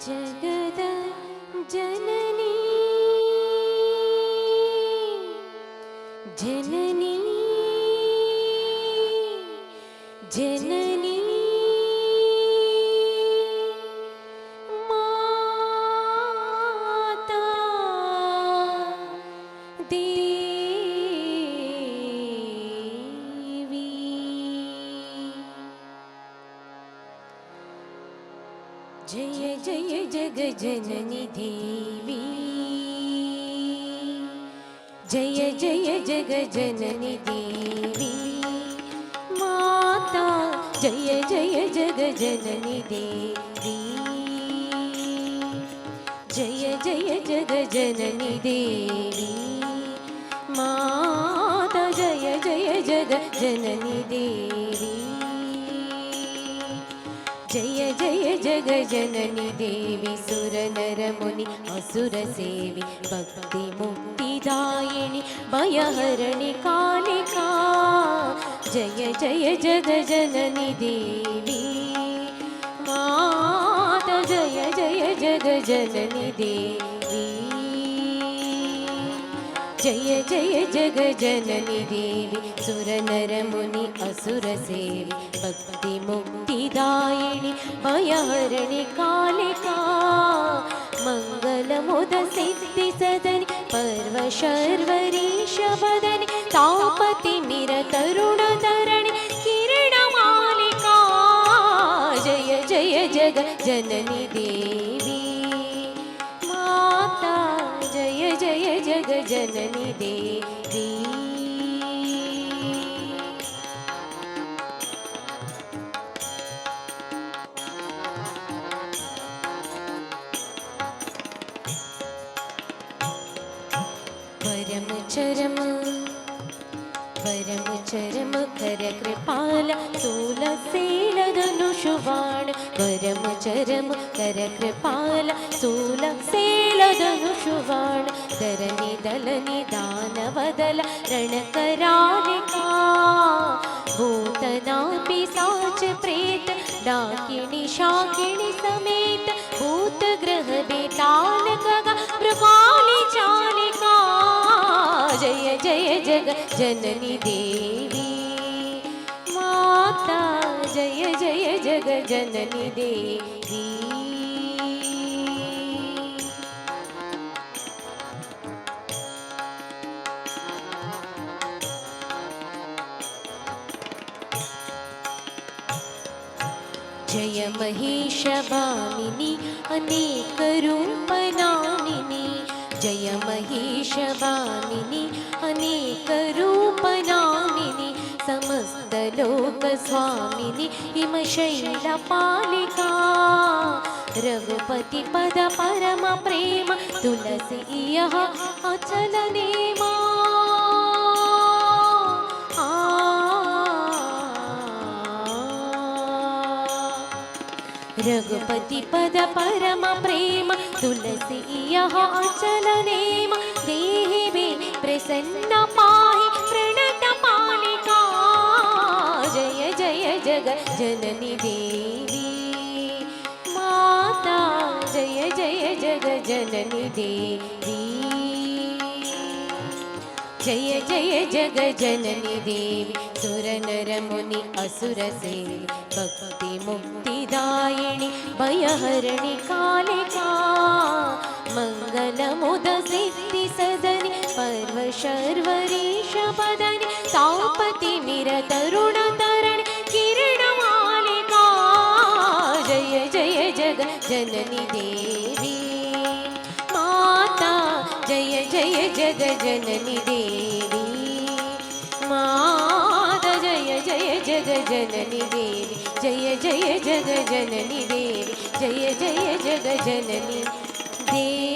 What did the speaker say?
जगद जननी जननी जननी माता देवी। जय जय जग जननी देवी, जय जय जग जननी देवी माता, जय जय जग जननी देवी, जय जय जग जननी देवी माता, जय जय जग जननी देवी, जय जय जग जननी देवी। सुर नर मुनि असुर सेवी, भक्ति मुक्तिदायिनी भयहरणि कालिका। जय जय जग जननी देवी माता, जय जय जग जननी देवी, जय जय जग जननी देवी। सुर नर मुनि असुर सेवी, भक्ति मुक्तिदायिनी भयहरणि कालिका। मंगल मुद सिद्धि सदनि पर्व शर्वरीश वदनि, तापति मिर तरुण धरणि किरण मालिका। जय जय जग जननी देवी माता, जय जय जग जननी देवी। परम चरम परम चरम कर कृपाल, सूल सेल धनुष बाण। परम चरम कर कृपाल, सूल सेल धनुष बाण। धरनी दलनि दानवदल रण करालिका। भूतना पिशाच प्रेत डाकिनी शाकिनी समेत, भूत ग्रह बेताल गगा मृगाली चालिका। जय जय जग जननी देवी माता, जय जय जग जननी देवी। जय महेश भामिनी अनेक रूप नामिनी। जय महेश भामिनी अनेक रूप नामिनी, समस्त लोक स्वामिनी हिमशैल पालिका। रघुपति पद परम प्रेम, तुलसी यह अचल नेमा। रघुपति पद परम प्रेम, तुलसी यह अचल नेम। देहि प्रसन्न पाहि प्रणत पालिका। जय जय जग जननी देवी माता, जय जय जग जननी देवी, जय जय जग जननी देवी। सुर नर मुनि असुर सेवी, भक्ति मुक्तिदायिनी भयहरणि कालिका। मंगल मुद सिद्धि सदनि पर्व शर्वरीश वदनि, तापति मिर तरुण धरणि किरण मालिका। जय जय जग जननी देवी माता, जय जय जग जननी देवी माता, जय जय जग जननी देवी, जय जय जग जननी देवी, जय जय जग जननी देवी।